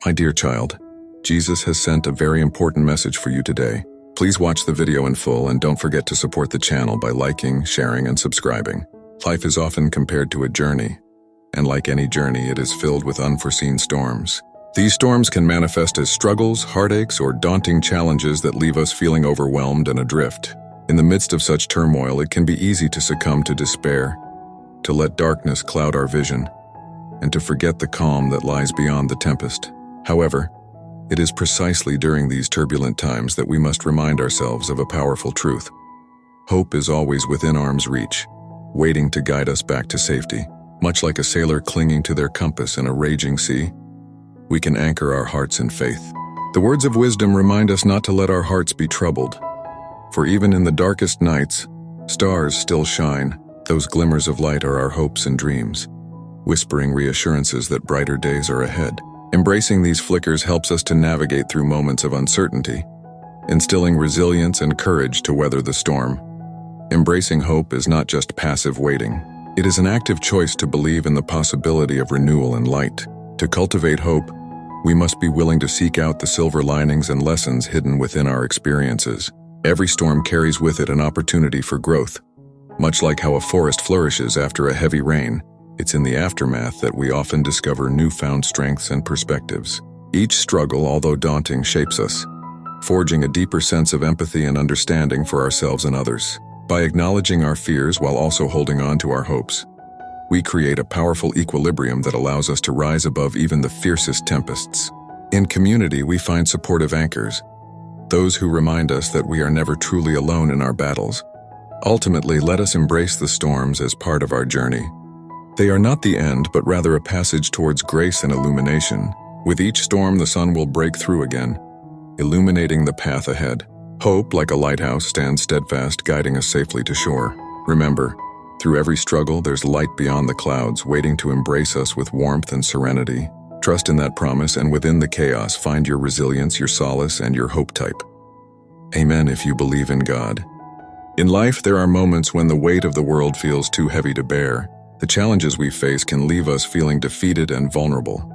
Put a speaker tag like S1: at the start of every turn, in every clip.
S1: My dear child, Jesus has sent a very important message for you today. Please watch the video in full and don't forget to support the channel by liking, sharing, and subscribing. Life is often compared to a journey, and like any journey, it is filled with unforeseen storms. These storms can manifest as struggles, heartaches, or daunting challenges that leave us feeling overwhelmed and adrift. In the midst of such turmoil, it can be easy to succumb to despair, to let darkness cloud our vision, and to forget the calm that lies beyond the tempest. However, it is precisely during these turbulent times that we must remind ourselves of a powerful truth. Hope is always within arm's reach, waiting to guide us back to safety. Much like a sailor clinging to their compass in a raging sea, we can anchor our hearts in faith. The words of wisdom remind us not to let our hearts be troubled, for even in the darkest nights, stars still shine. Those glimmers of light are our hopes and dreams, whispering reassurances that brighter days are ahead. Embracing these flickers helps us to navigate through moments of uncertainty, instilling resilience and courage to weather the storm. Embracing hope is not just passive waiting. It is an active choice to believe in the possibility of renewal and light. To cultivate hope, we must be willing to seek out the silver linings and lessons hidden within our experiences. Every storm carries with it an opportunity for growth. Much like how a forest flourishes after a heavy rain, it's in the aftermath that we often discover newfound strengths and perspectives. Each struggle, although daunting, shapes us, forging a deeper sense of empathy and understanding for ourselves and others. By acknowledging our fears while also holding on to our hopes, we create a powerful equilibrium that allows us to rise above even the fiercest tempests. In community, we find supportive anchors, those who remind us that we are never truly alone in our battles. Ultimately, let us embrace the storms as part of our journey. They are not the end, but rather a passage towards grace and illumination. With each storm, the sun will break through again, illuminating the path ahead. Hope, like a lighthouse, stands steadfast, guiding us safely to shore. Remember, through every struggle, there's light beyond the clouds, waiting to embrace us with warmth and serenity. Trust in that promise, and within the chaos, find your resilience, your solace, and your hope type. Amen if you believe in God. In life, there are moments when the weight of the world feels too heavy to bear. The challenges we face can leave us feeling defeated and vulnerable,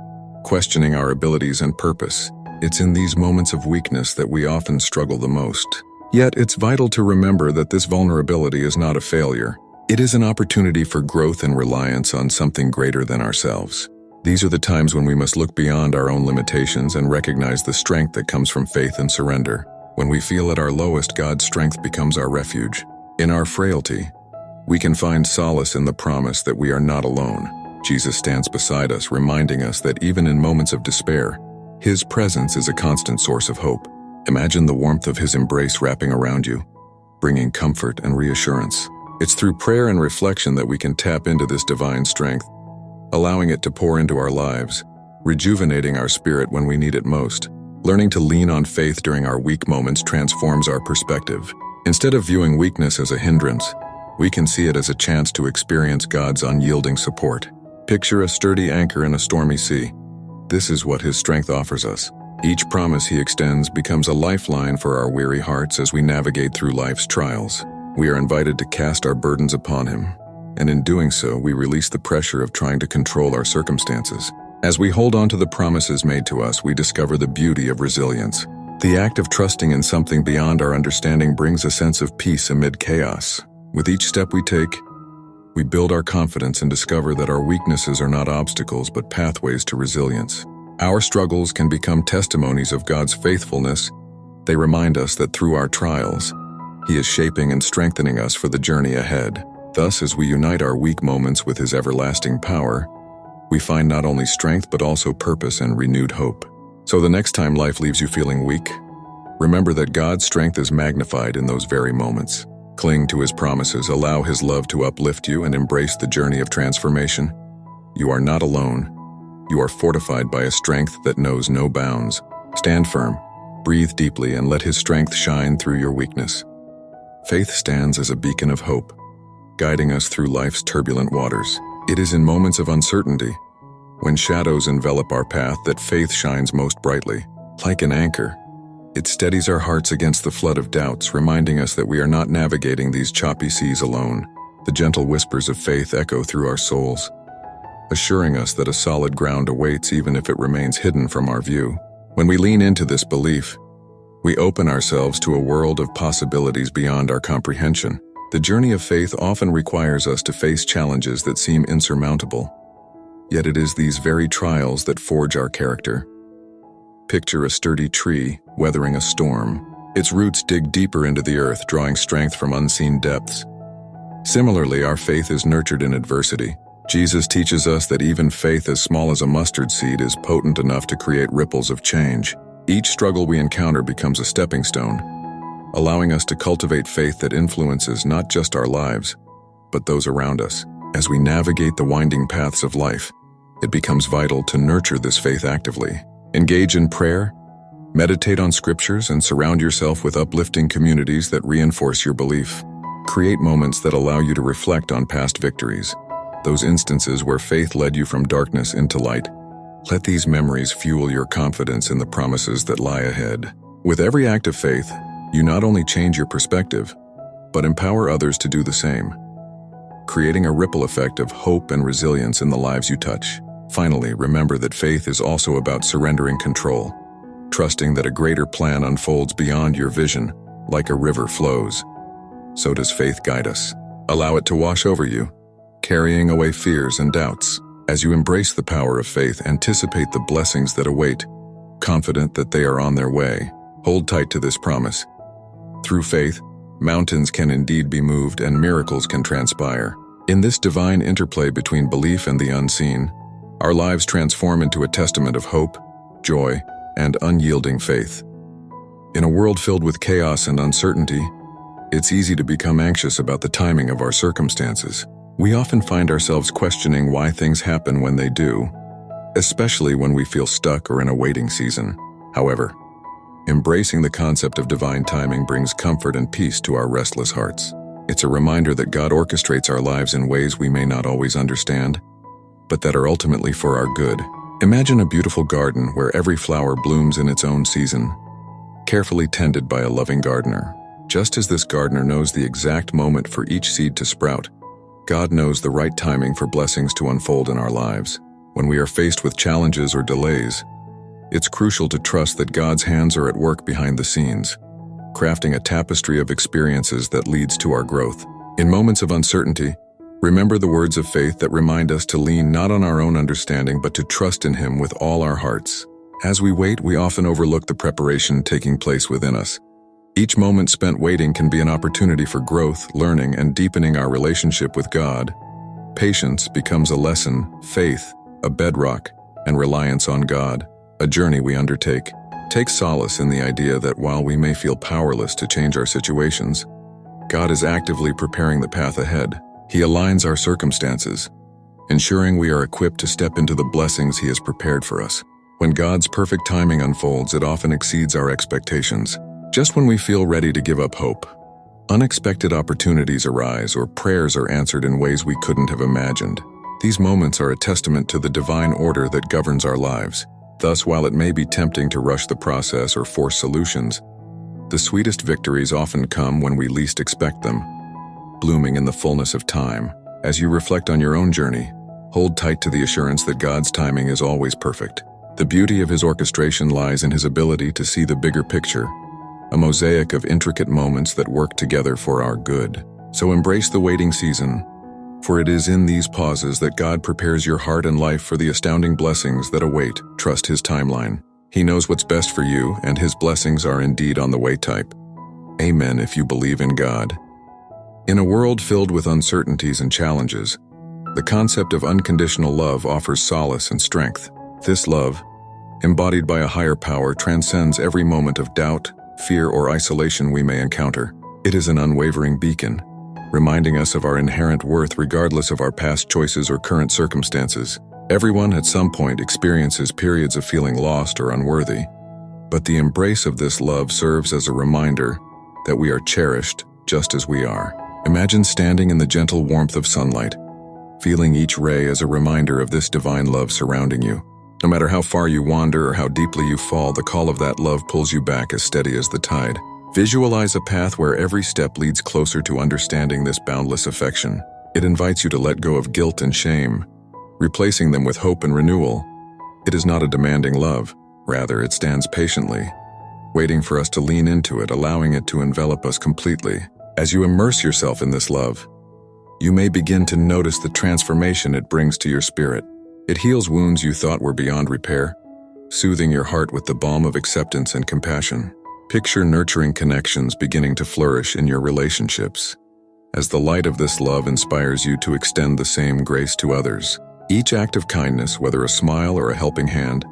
S1: questioning our abilities and purpose. It's in these moments of weakness that we often struggle the most. Yet, it's vital to remember that this vulnerability is not a failure. It is an opportunity for growth and reliance on something greater than ourselves. These are the times when we must look beyond our own limitations and recognize the strength that comes from faith and surrender. When we feel at our lowest, God's strength becomes our refuge. In our frailty, we can find solace in the promise that we are not alone. Jesus stands beside us, reminding us that even in moments of despair, His presence is a constant source of hope. Imagine the warmth of His embrace wrapping around you, bringing comfort and reassurance. It's through prayer and reflection that we can tap into this divine strength, allowing it to pour into our lives, rejuvenating our spirit when we need it most. Learning to lean on faith during our weak moments transforms our perspective. Instead of viewing weakness as a hindrance, we can see it as a chance to experience God's unyielding support. Picture a sturdy anchor in a stormy sea. This is what His strength offers us. Each promise He extends becomes a lifeline for our weary hearts as we navigate through life's trials. We are invited to cast our burdens upon Him, and in doing so, we release the pressure of trying to control our circumstances. As we hold on to the promises made to us, we discover the beauty of resilience. The act of trusting in something beyond our understanding brings a sense of peace amid chaos. With each step we take, we build our confidence and discover that our weaknesses are not obstacles but pathways to resilience. Our struggles can become testimonies of God's faithfulness. They remind us that through our trials, He is shaping and strengthening us for the journey ahead. Thus, as we unite our weak moments with His everlasting power, we find not only strength but also purpose and renewed hope. So the next time life leaves you feeling weak, remember that God's strength is magnified in those very moments. Cling to His promises, allow His love to uplift you, and embrace the journey of transformation. You are not alone. You are fortified by a strength that knows no bounds. Stand firm, breathe deeply, and let His strength shine through your weakness. Faith stands as a beacon of hope, guiding us through life's turbulent waters. It is in moments of uncertainty, when shadows envelop our path, that faith shines most brightly. Like an anchor, it steadies our hearts against the flood of doubts, reminding us that we are not navigating these choppy seas alone. The gentle whispers of faith echo through our souls, assuring us that a solid ground awaits even if it remains hidden from our view. When we lean into this belief, we open ourselves to a world of possibilities beyond our comprehension. The journey of faith often requires us to face challenges that seem insurmountable. Yet it is these very trials that forge our character. Picture a sturdy tree weathering a storm. Its roots dig deeper into the earth, drawing strength from unseen depths. Similarly, our faith is nurtured in adversity. Jesus teaches us that even faith as small as a mustard seed is potent enough to create ripples of change. Each struggle we encounter becomes a stepping stone, allowing us to cultivate faith that influences not just our lives, but those around us. As we navigate the winding paths of life, it becomes vital to nurture this faith actively. Engage in prayer, meditate on scriptures, and surround yourself with uplifting communities that reinforce your belief. Create moments that allow you to reflect on past victories, those instances where faith led you from darkness into light. Let these memories fuel your confidence in the promises that lie ahead. With every act of faith, you not only change your perspective, but empower others to do the same, creating a ripple effect of hope and resilience in the lives you touch. Finally, remember that faith is also about surrendering control, trusting that a greater plan unfolds beyond your vision. Like a river flows, so does faith guide us. Allow it to wash over you, carrying away fears and doubts. As you embrace the power of faith, anticipate the blessings that await, confident that they are on their way. Hold tight to this promise. Through faith, mountains can indeed be moved and miracles can transpire. In this divine interplay between belief and the unseen, our lives transform into a testament of hope, joy, and unyielding faith. In a world filled with chaos and uncertainty, it's easy to become anxious about the timing of our circumstances. We often find ourselves questioning why things happen when they do, especially when we feel stuck or in a waiting season. However, embracing the concept of divine timing brings comfort and peace to our restless hearts. It's a reminder that God orchestrates our lives in ways we may not always understand, but that are ultimately for our good. Imagine a beautiful garden where every flower blooms in its own season, carefully tended by a loving gardener. Just as this gardener knows the exact moment for each seed to sprout, God knows the right timing for blessings to unfold in our lives. When we are faced with challenges or delays, it's crucial to trust that God's hands are at work behind the scenes, crafting a tapestry of experiences that leads to our growth. In moments of uncertainty, remember the words of faith that remind us to lean not on our own understanding but to trust in Him with all our hearts. As we wait, we often overlook the preparation taking place within us. Each moment spent waiting can be an opportunity for growth, learning, and deepening our relationship with God. Patience becomes a lesson, faith, a bedrock, and reliance on God, a journey we undertake. Take solace in the idea that while we may feel powerless to change our situations, God is actively preparing the path ahead. He aligns our circumstances, ensuring we are equipped to step into the blessings He has prepared for us. When God's perfect timing unfolds, it often exceeds our expectations. Just when we feel ready to give up hope, unexpected opportunities arise or prayers are answered in ways we couldn't have imagined. These moments are a testament to the divine order that governs our lives. Thus, while it may be tempting to rush the process or force solutions, the sweetest victories often come when we least expect them, blooming in the fullness of time. As you reflect on your own journey, hold tight to the assurance that God's timing is always perfect. The beauty of His orchestration lies in His ability to see the bigger picture, a mosaic of intricate moments that work together for our good. So embrace the waiting season, for it is in these pauses that God prepares your heart and life for the astounding blessings that await. Trust His timeline. He knows what's best for you, and His blessings are indeed on the way. Type Amen if you believe in God. In a world filled with uncertainties and challenges, the concept of unconditional love offers solace and strength. This love, embodied by a higher power, transcends every moment of doubt, fear, or isolation we may encounter. It is an unwavering beacon, reminding us of our inherent worth regardless of our past choices or current circumstances. Everyone at some point experiences periods of feeling lost or unworthy, but the embrace of this love serves as a reminder that we are cherished just as we are. Imagine standing in the gentle warmth of sunlight, feeling each ray as a reminder of this divine love surrounding you. No matter how far you wander or how deeply you fall, the call of that love pulls you back as steady as the tide. Visualize a path where every step leads closer to understanding this boundless affection. It invites you to let go of guilt and shame, replacing them with hope and renewal. It is not a demanding love. Rather, it stands patiently, waiting for us to lean into it, allowing it to envelop us completely. As you immerse yourself in this love, you may begin to notice the transformation it brings to your spirit. It heals wounds you thought were beyond repair, soothing your heart with the balm of acceptance and compassion. Picture nurturing connections beginning to flourish in your relationships, as the light of this love inspires you to extend the same grace to others. Each act of kindness, whether a smile or a helping hand,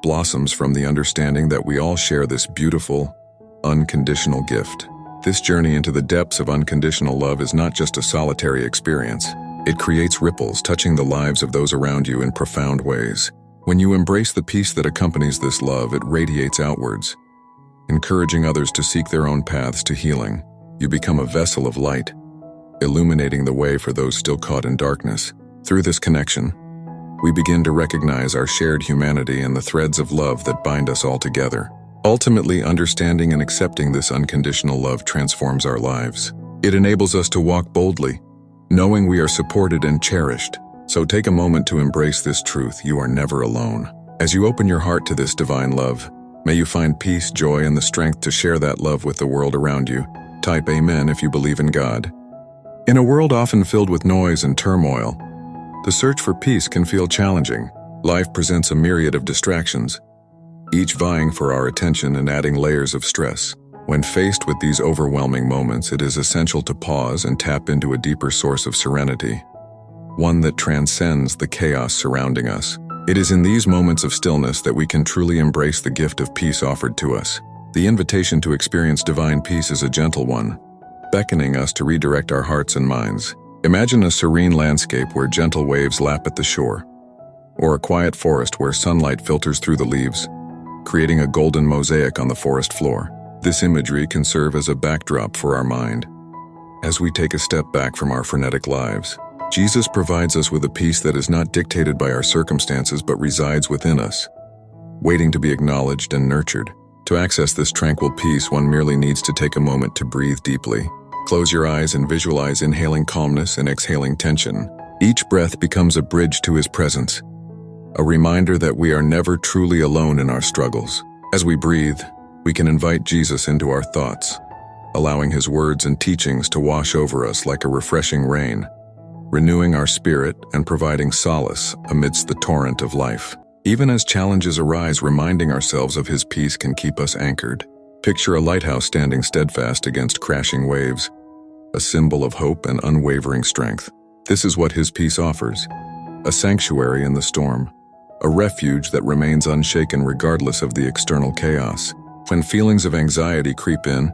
S1: blossoms from the understanding that we all share this beautiful, unconditional gift. This journey into the depths of unconditional love is not just a solitary experience. It creates ripples touching the lives of those around you in profound ways. When you embrace the peace that accompanies this love, it radiates outwards, encouraging others to seek their own paths to healing. You become a vessel of light, illuminating the way for those still caught in darkness. Through this connection, we begin to recognize our shared humanity and the threads of love that bind us all together. Ultimately, understanding and accepting this unconditional love transforms our lives. It enables us to walk boldly, knowing we are supported and cherished. So take a moment to embrace this truth: you are never alone. As you open your heart to this divine love, may you find peace, joy, and the strength to share that love with the world around you. Type Amen if you believe in God. In a world often filled with noise and turmoil, the search for peace can feel challenging. Life presents a myriad of distractions, each vying for our attention and adding layers of stress. When faced with these overwhelming moments, it is essential to pause and tap into a deeper source of serenity, one that transcends the chaos surrounding us. It is in these moments of stillness that we can truly embrace the gift of peace offered to us. The invitation to experience divine peace is a gentle one, beckoning us to redirect our hearts and minds. Imagine a serene landscape where gentle waves lap at the shore, or a quiet forest where sunlight filters through the leaves, creating a golden mosaic on the forest floor. This imagery can serve as a backdrop for our mind as we take a step back from our frenetic lives. Jesus provides us with a peace that is not dictated by our circumstances but resides within us, waiting to be acknowledged and nurtured. To access this tranquil peace, one merely needs to take a moment to breathe deeply. Close your eyes and visualize inhaling calmness and exhaling tension. Each breath becomes a bridge to His presence, a reminder that we are never truly alone in our struggles. As we breathe, we can invite Jesus into our thoughts, allowing His words and teachings to wash over us like a refreshing rain, renewing our spirit and providing solace amidst the torrent of life. Even as challenges arise, reminding ourselves of His peace can keep us anchored. Picture a lighthouse standing steadfast against crashing waves, a symbol of hope and unwavering strength. This is what His peace offers: a sanctuary in the storm, a refuge that remains unshaken regardless of the external chaos. When feelings of anxiety creep in,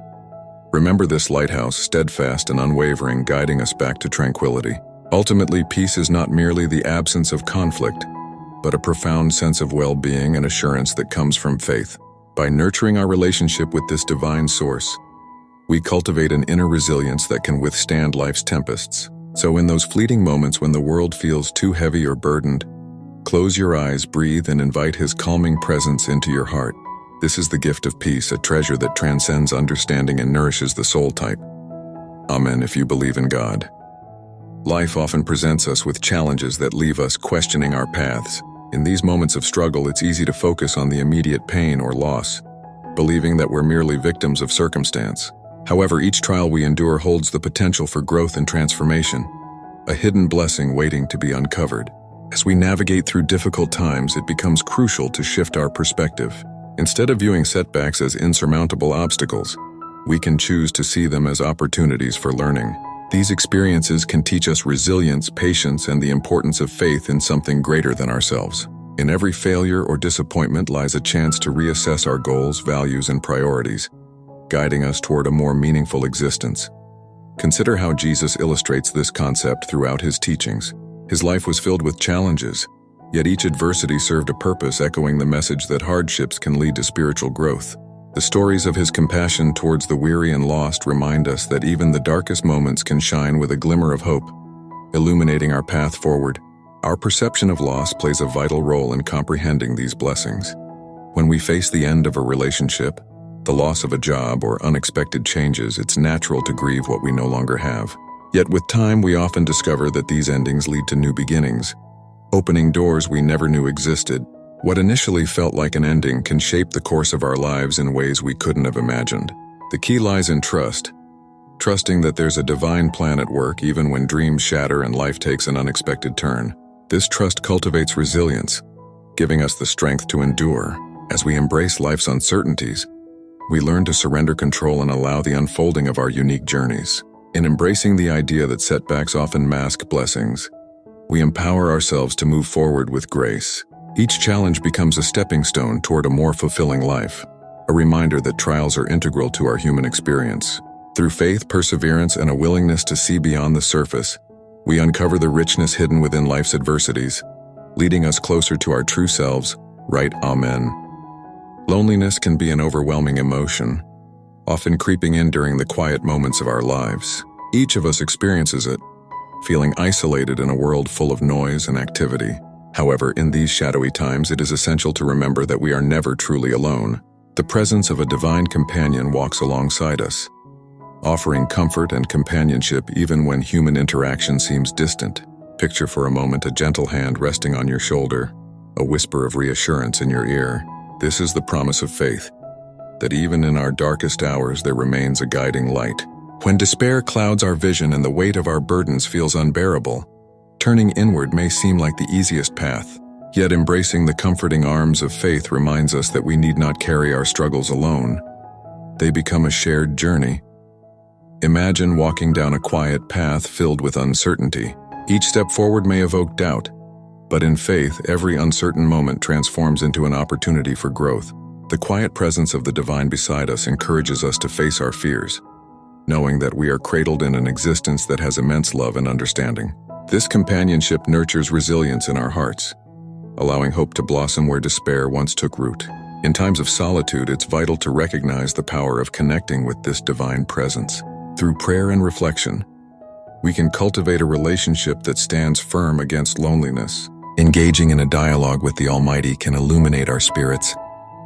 S1: remember this lighthouse, steadfast and unwavering, guiding us back to tranquility. Ultimately, peace is not merely the absence of conflict, but a profound sense of well-being and assurance that comes from faith. By nurturing our relationship with this divine source, we cultivate an inner resilience that can withstand life's tempests. So in those fleeting moments when the world feels too heavy or burdened, close your eyes, breathe, and invite His calming presence into your heart. This is the gift of peace, a treasure that transcends understanding and nourishes the soul. Type Amen if you believe in God. Life often presents us with challenges that leave us questioning our paths. In these moments of struggle, it's easy to focus on the immediate pain or loss, believing that we're merely victims of circumstance. However, each trial we endure holds the potential for growth and transformation, a hidden blessing waiting to be uncovered. As we navigate through difficult times, it becomes crucial to shift our perspective. Instead of viewing setbacks as insurmountable obstacles, we can choose to see them as opportunities for learning. These experiences can teach us resilience, patience, and the importance of faith in something greater than ourselves. In every failure or disappointment lies a chance to reassess our goals, values, and priorities, guiding us toward a more meaningful existence. Consider how Jesus illustrates this concept throughout His teachings. His life was filled with challenges, yet each adversity served a purpose, echoing the message that hardships can lead to spiritual growth. The stories of His compassion towards the weary and lost remind us that even the darkest moments can shine with a glimmer of hope, illuminating our path forward. Our perception of loss plays a vital role in comprehending these blessings. When we face the end of a relationship, the loss of a job, or unexpected changes, it's natural to grieve what we no longer have. Yet with time, we often discover that these endings lead to new beginnings, opening doors we never knew existed. What initially felt like an ending can shape the course of our lives in ways we couldn't have imagined. The key lies in trust, trusting that there's a divine plan at work even when dreams shatter and life takes an unexpected turn. This trust cultivates resilience, giving us the strength to endure. As we embrace life's uncertainties, we learn to surrender control and allow the unfolding of our unique journeys. In embracing the idea that setbacks often mask blessings, we empower ourselves to move forward with grace. Each challenge becomes a stepping stone toward a more fulfilling life, a reminder that trials are integral to our human experience. Through faith, perseverance, and a willingness to see beyond the surface, we uncover the richness hidden within life's adversities, leading us closer to our true selves. Right, Amen. Loneliness can be an overwhelming emotion, often creeping in during the quiet moments of our lives. Each of us experiences it, feeling isolated in a world full of noise and activity. However, in these shadowy times, it is essential to remember that we are never truly alone. The presence of a divine companion walks alongside us, offering comfort and companionship even when human interaction seems distant. Picture for a moment a gentle hand resting on your shoulder, a whisper of reassurance in your ear. This is the promise of faith, that even in our darkest hours there remains a guiding light. When despair clouds our vision and the weight of our burdens feels unbearable, turning inward may seem like the easiest path. Yet embracing the comforting arms of faith reminds us that we need not carry our struggles alone. They become a shared journey. Imagine walking down a quiet path filled with uncertainty. Each step forward may evoke doubt, but in faith, every uncertain moment transforms into an opportunity for growth. The quiet presence of the divine beside us encourages us to face our fears, knowing that we are cradled in an existence that has immense love and understanding. This companionship nurtures resilience in our hearts, allowing hope to blossom where despair once took root. In times of solitude, it's vital to recognize the power of connecting with this divine presence. Through prayer and reflection, we can cultivate a relationship that stands firm against loneliness. Engaging in a dialogue with the Almighty can illuminate our spirits,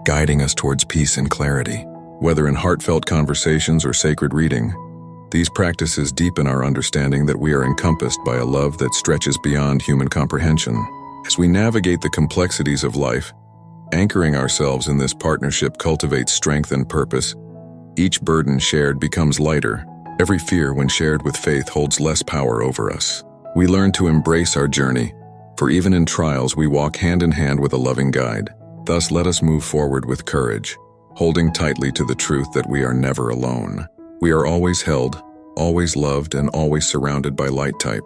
S1: guiding us towards peace and clarity. Whether in heartfelt conversations or sacred reading, these practices deepen our understanding that we are encompassed by a love that stretches beyond human comprehension. As we navigate the complexities of life, anchoring ourselves in this partnership cultivates strength and purpose. Each burden shared becomes lighter. Every fear, when shared with faith, holds less power over us. We learn to embrace our journey, for even in trials we walk hand in hand with a loving guide. Thus, let us move forward with courage, holding tightly to the truth that we are never alone. We are always held, always loved, and always surrounded by light type.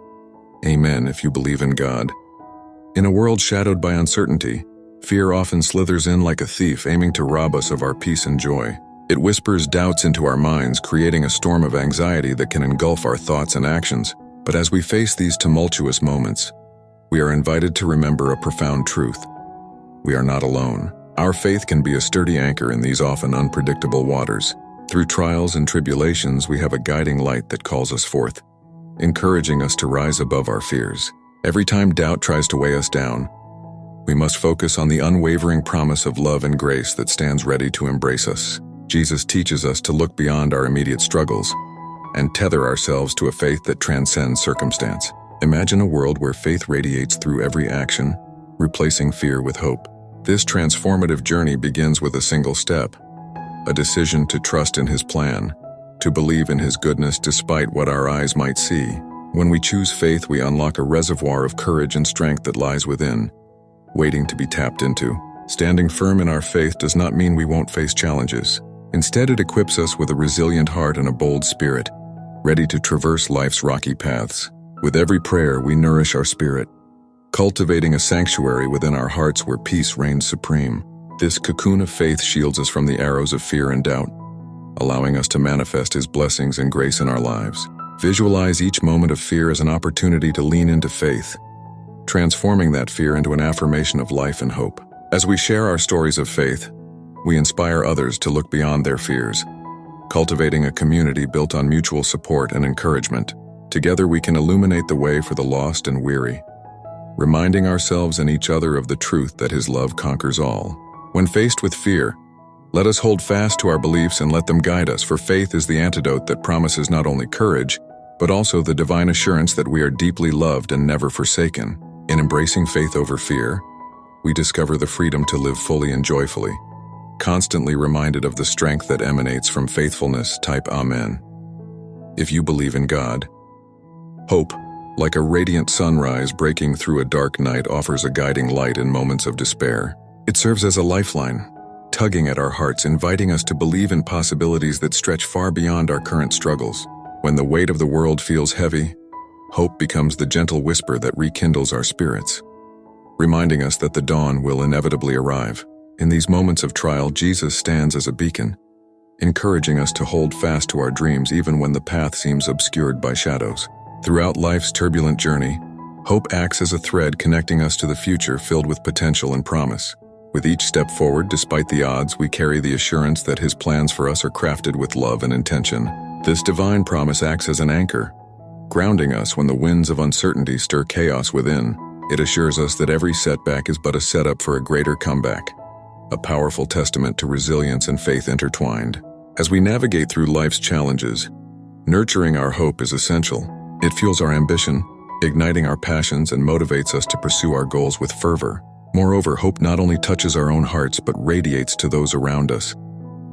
S1: Amen if you believe in God. In a world shadowed by uncertainty, fear often slithers in like a thief, aiming to rob us of our peace and joy. It whispers doubts into our minds, creating a storm of anxiety that can engulf our thoughts and actions. But as we face these tumultuous moments, we are invited to remember a profound truth. We are not alone. Our faith can be a sturdy anchor in these often unpredictable waters. Through trials and tribulations, we have a guiding light that calls us forth, encouraging us to rise above our fears. Every time doubt tries to weigh us down, we must focus on the unwavering promise of love and grace that stands ready to embrace us. Jesus teaches us to look beyond our immediate struggles and tether ourselves to a faith that transcends circumstance. Imagine a world where faith radiates through every action, replacing fear with hope. This transformative journey begins with a single step, a decision to trust in His plan, to believe in His goodness despite what our eyes might see. When we choose faith, we unlock a reservoir of courage and strength that lies within, waiting to be tapped into. Standing firm in our faith does not mean we won't face challenges. Instead, it equips us with a resilient heart and a bold spirit, ready to traverse life's rocky paths. With every prayer, we nourish our spirit, cultivating a sanctuary within our hearts where peace reigns supreme. This cocoon of faith shields us from the arrows of fear and doubt, allowing us to manifest His blessings and grace in our lives. Visualize each moment of fear as an opportunity to lean into faith, transforming that fear into an affirmation of life and hope. As we share our stories of faith, we inspire others to look beyond their fears, cultivating a community built on mutual support and encouragement. Together we can illuminate the way for the lost and weary, reminding ourselves and each other of the truth that His love conquers all. When faced with fear, let us hold fast to our beliefs and let them guide us, for faith is the antidote that promises not only courage, but also the divine assurance that we are deeply loved and never forsaken. In embracing faith over fear, we discover the freedom to live fully and joyfully, constantly reminded of the strength that emanates from faithfulness. Type Amen. If you believe in God, hope, like a radiant sunrise breaking through a dark night, offers a guiding light in moments of despair. It serves as a lifeline, tugging at our hearts, inviting us to believe in possibilities that stretch far beyond our current struggles. When the weight of the world feels heavy, hope becomes the gentle whisper that rekindles our spirits, reminding us that the dawn will inevitably arrive. In these moments of trial, Jesus stands as a beacon, encouraging us to hold fast to our dreams even when the path seems obscured by shadows. Throughout life's turbulent journey, hope acts as a thread connecting us to the future filled with potential and promise. With each step forward, despite the odds, we carry the assurance that His plans for us are crafted with love and intention. This divine promise acts as an anchor, grounding us when the winds of uncertainty stir chaos within. It assures us that every setback is but a setup for a greater comeback, a powerful testament to resilience and faith intertwined. As we navigate through life's challenges, nurturing our hope is essential. It fuels our ambition, igniting our passions, and motivates us to pursue our goals with fervor. Moreover, hope not only touches our own hearts but radiates to those around us,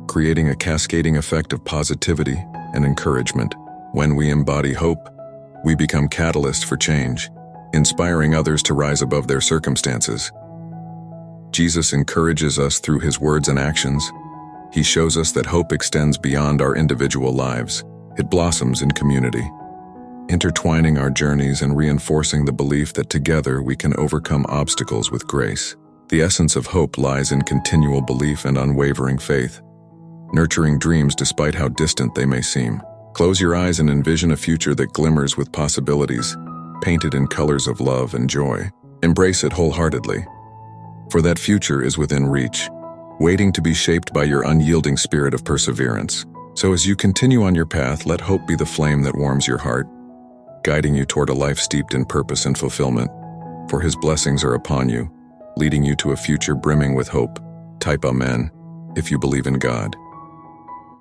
S1: creating a cascading effect of positivity and encouragement. When we embody hope, we become catalysts for change, inspiring others to rise above their circumstances. Jesus encourages us through His words and actions. He shows us that hope extends beyond our individual lives. It blossoms in community, intertwining our journeys and reinforcing the belief that together we can overcome obstacles with grace. The essence of hope lies in continual belief and unwavering faith, nurturing dreams despite how distant they may seem. Close your eyes and envision a future that glimmers with possibilities, painted in colors of love and joy. Embrace it wholeheartedly, for that future is within reach, waiting to be shaped by your unyielding spirit of perseverance. So as you continue on your path, let hope be the flame that warms your heart, guiding you toward a life steeped in purpose and fulfillment. For His blessings are upon you, leading you to a future brimming with hope. Type Amen if you believe in God.